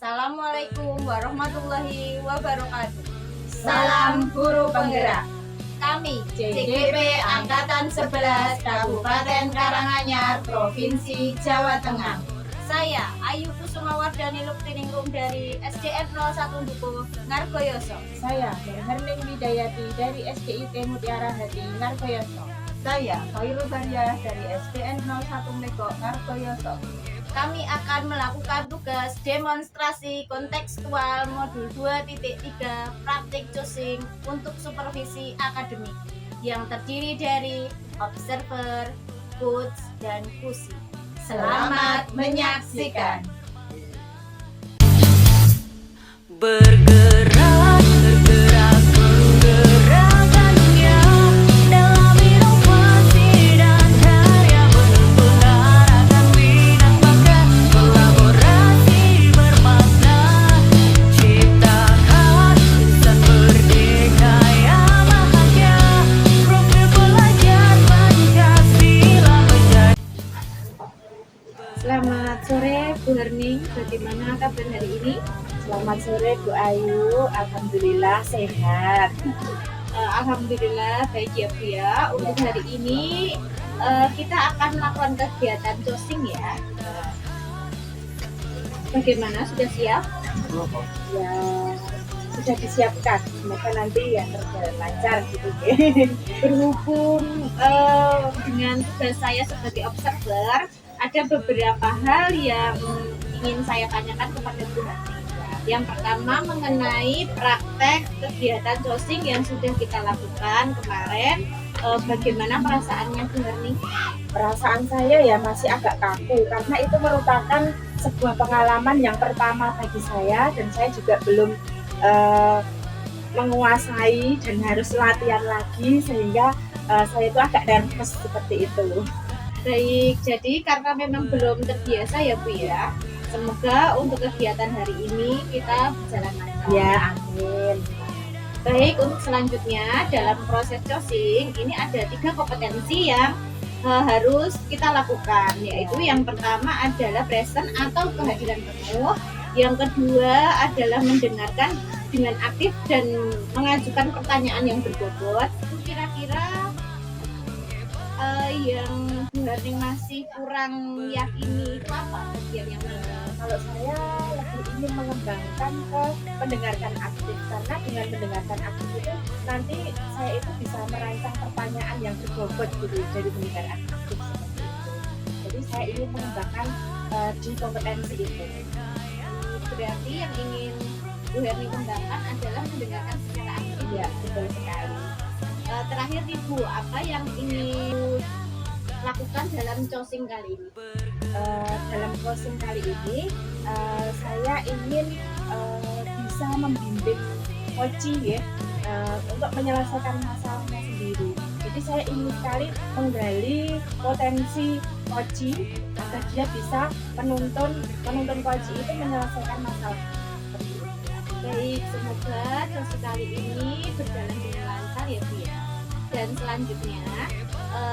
Assalamualaikum warahmatullahi wabarakatuh. Salam Guru Penggerak. Kami CGP Angkatan 11 Kabupaten Karanganyar, Provinsi Jawa Tengah. Saya Ayu Kusumawardani Luktiningrum dari SDN 01 Dukuh, Ngargoyoso. Saya Herning Widayati dari SDIT Mutiara Hati, Ngargoyoso. Saya Khairul Baria dari SDN 01 Mlego, Ngargoyoso. Kami akan melakukan tugas demonstrasi kontekstual modul 2.3 praktik cosing untuk supervisi akademik yang terdiri dari observer, coach, dan kusi. Selamat menyaksikan. Bergerak menggerakkannya dalam inovasi dan karya benar-benar akan bidang bakat kolaborasi bermakna ciptakan insan berdikaya bahagia profil pelajar Pancasila menjadi. Selamat sore Bu Herning, bagaimana kabar hari ini? Selamat sore Bu Ayu, alhamdulillah sehat. Alhamdulillah baik ya Bu ya. Untuk hari ini kita akan melakukan kegiatan cosing ya. Bagaimana, sudah siap? Ya, sudah disiapkan. Semoga nanti ya berjalan lancar gitu. Berhubung dengan tugas saya sebagai observer, ada beberapa hal yang ingin saya tanyakan kepada Bu Herning. Yang pertama mengenai praktek kegiatan cosing yang sudah kita lakukan kemarin, bagaimana perasaannya Bu Herning? Perasaan saya ya masih agak kaku karena itu merupakan sebuah pengalaman yang pertama bagi saya dan saya juga belum menguasai dan harus latihan lagi sehingga saya itu agak nervous seperti itu. Baik, jadi karena memang belum terbiasa ya Bu ya, semoga untuk kegiatan hari ini kita berjalan lancar. Ya, amin. Baik, untuk selanjutnya dalam proses cosing ini ada 3 kompetensi yang harus kita lakukan, yaitu yang pertama adalah present atau kehadiran penuh, yang kedua adalah mendengarkan dengan aktif dan mengajukan pertanyaan yang berbobot. Kira-kira yang Bu Herning masih kurang yakini itu apa bagian yang Kalau saya lebih ingin mengembangkan ke mendengarkan aktif karena dengan mendengarkan aktif itu nanti saya itu bisa merancang pertanyaan yang berbobot gitu dari mendengarkan aktif seperti itu. Jadi saya ingin mengembangkan di kompetensi itu. berarti yang ingin Bu Herning kembangkan adalah mendengarkan secara aktif. Ya, betul sekali. Terakhir nih Bu, apa yang ingin lakukan dalam cosing kali ini? Dalam closing kali ini saya ingin bisa membimbing koci ya untuk menyelesaikan masalahnya sendiri. Jadi saya ingin sekali menggali potensi koci agar dia bisa menuntun koci itu menyelesaikan masalah. Baik, semoga cosing kali ini berjalan dengan lancar ya Bu ya. Dan selanjutnya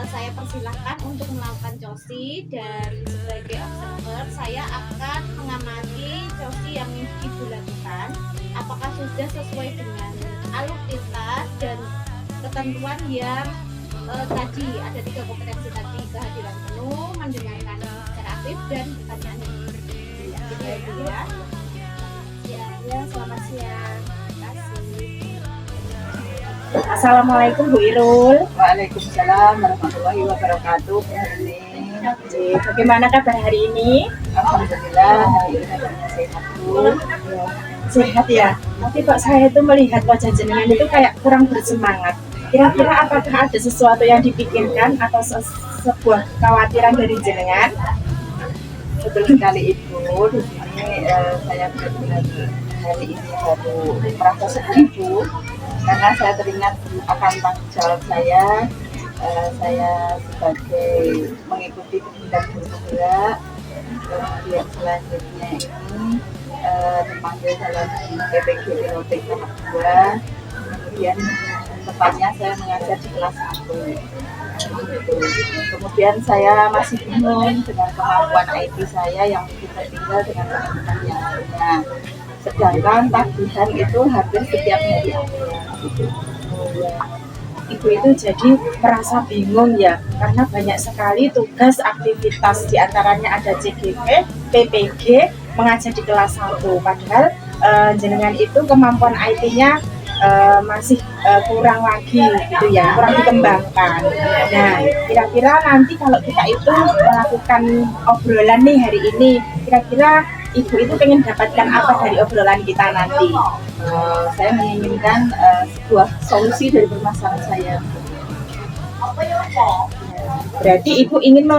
saya persilahkan untuk melakukan cosi dan sebagai observer saya akan mengamati cosi yang Ibu lakukan apakah sudah sesuai dengan alur tinta dan ketentuan yang tadi ada 3 kompetensi tadi, kehadiran penuh, mendengarkan secara aktif dan pertanyaan yang gitu ya Bu ya. Ya, selamat siang. Terima kasih. Assalamualaikum Bu Irul. Waalaikumsalam warahmatullahi wabarakatuh. Bagaimana kabar hari ini? Alhamdulillah hari ini kabarnya sehat Bu. Sehat ya. Tapi kok saya itu melihat wajah jenengan itu kayak kurang bersemangat. Kira-kira apakah ada sesuatu yang dipikirkan atau sebuah kekhawatiran dari jenengan? Betul sekali Ibu. Di sini saya benar-benar hari ini baru merasa sedih Bu. Karena saya teringat akan tanggung jawab saya sebagai mengikuti kegiatan bergerak, kemudian selanjutnya ini terpanggil dalam PPG Pilotik tahap 2, kemudian tepatnya saya mengajar di kelas 1. Kemudian saya masih bingung dengan kemampuan IT saya yang mungkin tertinggal dengan teman-teman yang lainnya. Sedangkan tagihan itu hampir setiap hari ada. Gitu. Ibu itu jadi merasa bingung ya, karena banyak sekali tugas aktivitas, diantaranya ada CGP, PPG, mengajar di kelas 1. Padahal jenengan itu kemampuan IT-nya masih kurang lagi gitu ya, kurang dikembangkan. Nah, kira-kira nanti kalau kita itu melakukan obrolan nih hari ini, kira-kira Ibu itu pengen dapatkan apa dari obrolan kita nanti? Saya menginginkan sebuah solusi dari permasalahan saya. Berarti Ibu ingin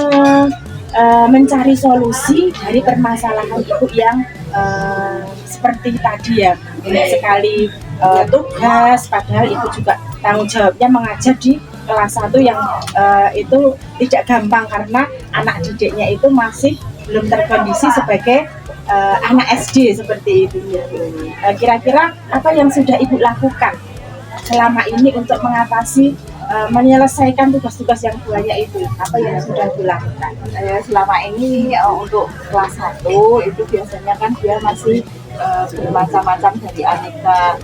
mencari solusi dari permasalahan Ibu yang seperti tadi ya, banyak sekali tugas, padahal Ibu juga tanggung jawabnya mengajar di kelas 1 yang itu tidak gampang karena anak didiknya itu masih belum terkondisi sebagai anak SD seperti itu. Kira-kira apa yang sudah Ibu lakukan selama ini untuk mengatasi menyelesaikan tugas-tugas yang banyak itu? Apa yang sudah Ibu lakukan? Selama ini untuk kelas 1 itu biasanya kan dia masih bermacam-macam dari aneka,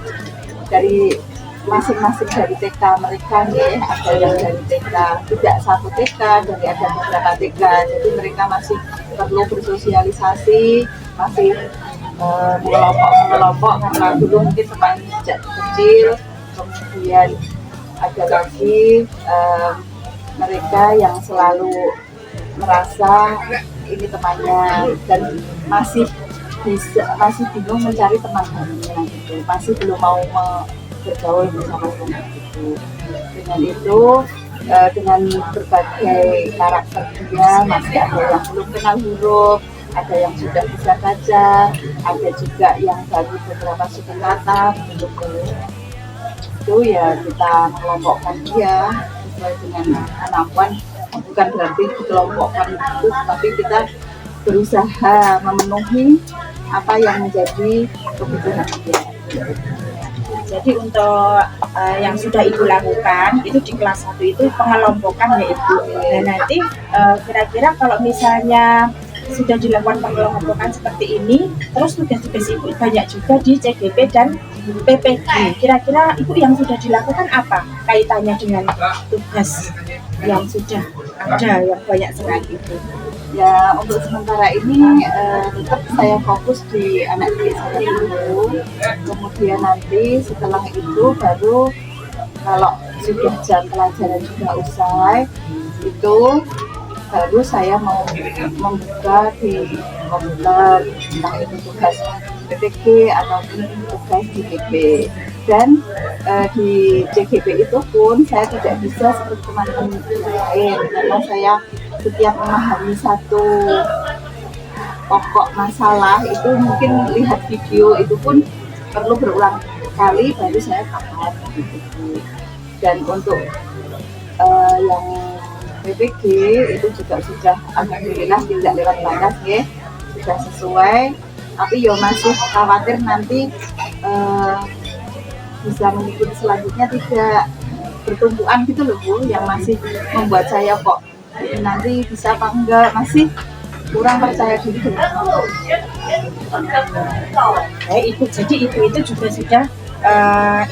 dari masing-masing dari TK mereka nih, ada yang dari TK tidak satu TK, dari ada beberapa TK, jadi mereka masih perlu bersosialisasi, masih mengelompok karena dulu mungkin teman sejak kecil. Kemudian ada lagi mereka yang selalu merasa ini temannya dan masih bingung mencari teman barunya gitu, masih belum mau bergaul bersama teman gitu. Dengan itu dengan berbagai karakter dia, masih ada yang belum kenal huruf, ada yang sudah bisa baca, ada juga yang baru beberapa suku kata gitu. Itu ya kita mengelompokkan dia sesuai dengan kemampuan, bukan berarti dikelompokkan itu, tapi kita berusaha memenuhi apa yang menjadi kebutuhan dia. Jadi untuk yang sudah Ibu lakukan itu di kelas 1 itu pengelompokan ya Ibu. Dan nanti kira-kira kalau misalnya sudah dilakukan pengelompokan seperti ini, terus tugas-tugas Ibu banyak juga di CGP dan PPG. Kira-kira Ibu yang sudah dilakukan apa kaitannya dengan tugas yang sudah ada yang banyak sekali itu? Ya untuk sementara ini tetap saya fokus di anak didik saya dulu. Kemudian nanti setelah itu baru kalau sudah jam pelajaran juga usai, itu baru saya mau membuka di komputer, entah itu tugas PPG ataupun tugas di GP. Dan di CGP itu pun saya tidak bisa seperti teman-teman lain, karena saya setiap memahami satu pokok masalah itu mungkin lihat video itu pun perlu berulang kali baru saya paham gitu. Dan untuk yang PPG itu juga sudah alhamdulillah tidak lewat batas ya, sudah sesuai, tapi yo masih khawatir nanti bisa mengikuti selanjutnya tidak bertumpuan gitu loh Bu, yang masih membuat saya kok nanti bisa apa enggak, masih kurang percaya diri. Ibu, jadi Ibu itu juga sudah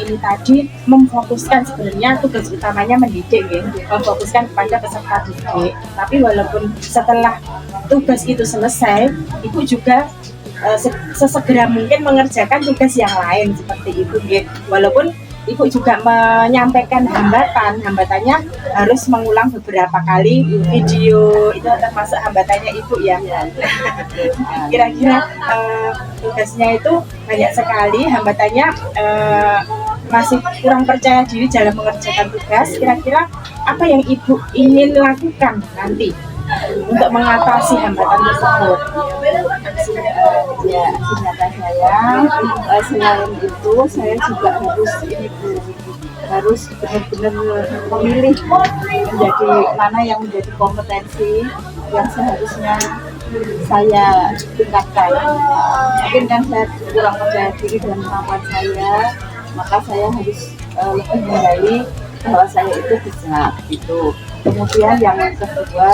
ini tadi memfokuskan sebenarnya tugas utamanya mendidik ya, memfokuskan kepada peserta didik. Tapi walaupun setelah tugas itu selesai, Ibu juga sesegera mungkin mengerjakan tugas yang lain seperti itu ya. Walaupun Ibu juga menyampaikan hambatannya harus mengulang beberapa kali video, itu termasuk hambatannya Ibu ya. Kira-kira tugasnya itu banyak sekali, hambatannya masih kurang percaya diri dalam mengerjakan tugas. Kira-kira apa yang Ibu ingin lakukan nanti untuk mengatasi hambatan tersebut? Ya, aksi nyata saya, selain itu saya juga harus benar-benar memilih menjadi mana yang menjadi kompetensi yang seharusnya saya tingkatkan. Mungkin kan saya kurang percaya diri dengan kemampuan saya, maka saya harus lebih menggali bahwa saya itu bisa gitu. Kemudian yang kedua,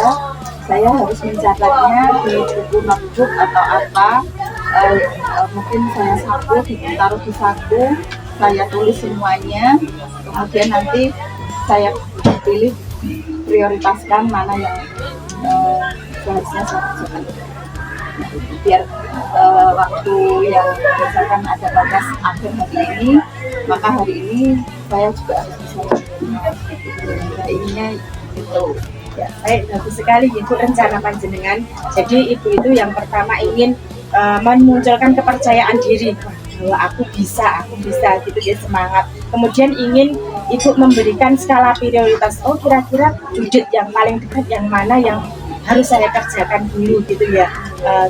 saya harus mencatatnya di buku notebook atau apa. Mungkin saya saku, ditaruh di saku, saya tulis semuanya. Kemudian nanti saya pilih, prioritaskan mana yang seharusnya saya kerjakan. Biar waktu yang misalkan ada batas akhir hari ini, maka hari ini saya juga harus bisa nah, ininya itu. Ya, baik, bagus sekali Ibu rencana panjenengan. Jadi Ibu itu yang pertama ingin memunculkan kepercayaan diri bahwa aku bisa gitu ya, semangat. Kemudian ingin Ibu memberikan skala prioritas. Oh, kira-kira budget yang paling dekat yang mana yang harus saya kerjakan dulu gitu ya.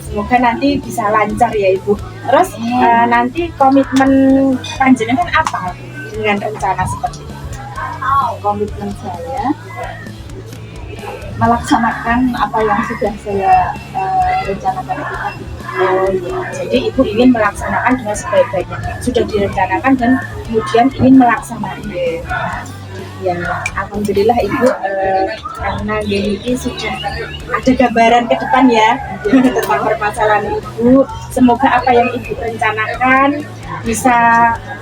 Semoga nanti bisa lancar ya Ibu. Terus nanti komitmen panjenengan apa dengan rencana seperti ini? Komitmen saya melaksanakan apa yang sudah saya rencanakan itu tadi. Oh iya, jadi Ibu ingin melaksanakan dengan sebaik-baiknya. Sudah direncanakan dan kemudian ingin melaksanakan. Ya, alhamdulillah Ibu karena ini sudah ada gambaran ke depan ya tentang permasalahan Ibu. Semoga apa yang Ibu rencanakan bisa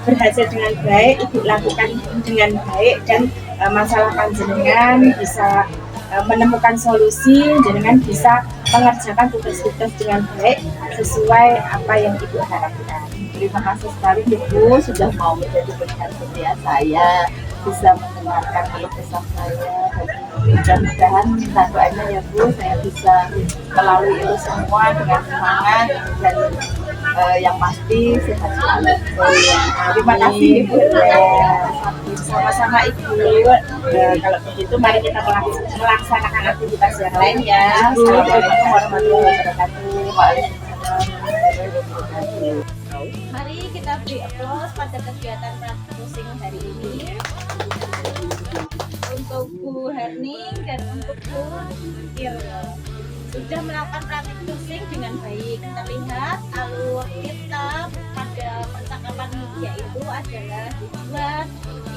berhasil dengan baik, Ibu lakukan dengan baik, dan masalah panjenengan bisa menemukan solusi, jenengan bisa mengerjakan tugas-tugas dengan baik sesuai apa yang Ibu harapkan. Terima kasih sekali Ibu sudah mau menjadi pendengar setia saya, bisa mendengarkan keluh kesah saya, dan mudah-mudahan minta doanya ya Bu, saya bisa melalui itu semua dengan semangat dan yang pasti sehat selalu. Terima kasih Ibu. Sama-sama Ibu. Kalau begitu mari kita melaksanakan aktivitas yang lain ya. Assalamualaikum warahmatullahi wabarakatuh. Mari kita beri aplaus pada kegiatan praktik hari ini untuk Bu Herning dan untuk Bu Irlo. Sudah melakukan praktik cruising dengan baik. Terlihat alur kita pada percakapan media itu adalah tujuan,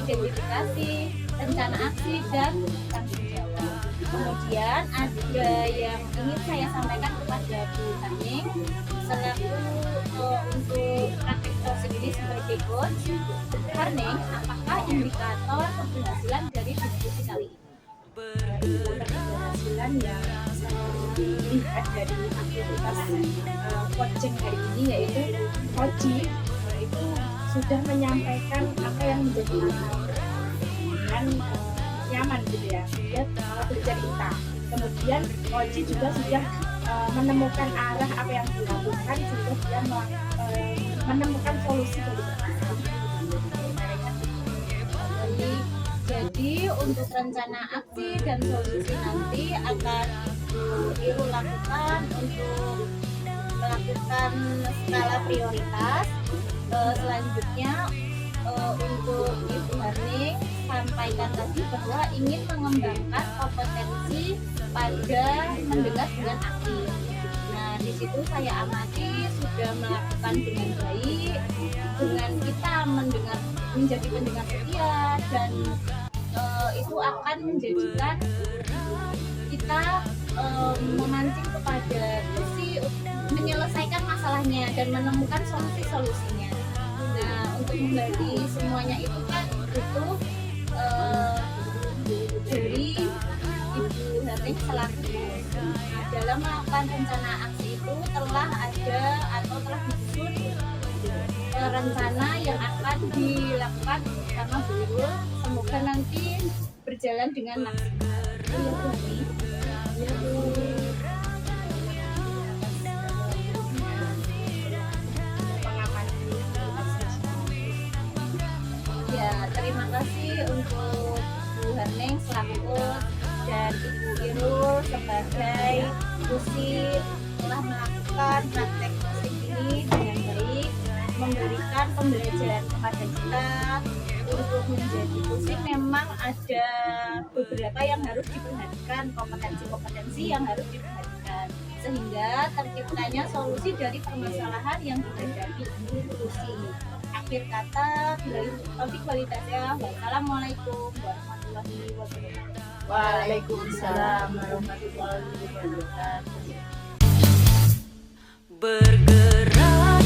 identifikasi, rencana aksi, dan tanggung jawab. Kemudian ada yang ingin saya sampaikan kepada Bu Herning selaku untuk praktik cruising ini sebagai coach. Herning, apakah indikator keberhasilan dari diskusi kali ini? Keberhasilan yang saya lihat dari aktivitas coaching hari ini yaitu coaching itu sudah menyampaikan apa yang menjadi masalah dengan nyaman gitu ya, dia bercerita. Kemudian coaching juga sudah menemukan arah apa yang dilakukan sehingga dia menemukan solusi dari permasalahan. Jadi untuk rencana aksi dan solusi nanti akan Ibu Iru lakukan untuk melakukan skala prioritas. Selanjutnya untuk Ibu Herning sampaikan tadi bahwa ingin mengembangkan kompetensi pada mendengar dengan aktif. Nah, di situ saya amati sudah melakukan dengan baik, dengan kita mendengar, menjadi pendengar setia, dan itu akan menjadikan kita memancing kepada sisi menyelesaikan masalahnya dan menemukan solusi-solusinya. Nah, untuk menggali semuanya itu kan butuh dari Ibu Herning selaku dalam melakukan rencana aksi itu telah ada atau telah disusun rencana yang akan dilakukan sama Bu Irul. Semoga nanti berjalan dengan maksimal. Iya Bu Herning. Iya Bu. Ya, terima kasih untuk Bu Herning selaku dan Ibu Irul sebagai musik telah melakukan praktek musik ini dengan baik, memberikan pembelajaran kepada kita untuk menjadi musik. Memang ada beberapa yang harus diperhatikan, kompetensi-kompetensi yang harus diperhatikan sehingga terciptanya solusi dari permasalahan yang dihadapi institusi. Akhir kata, bila itu topik kualitasnya. Wassalamualaikum warahmatullahi wabarakatuh. warahmatullahi wabarakatuh. Waalaikumsalam warahmatullahi wabarakatuh. Bergerak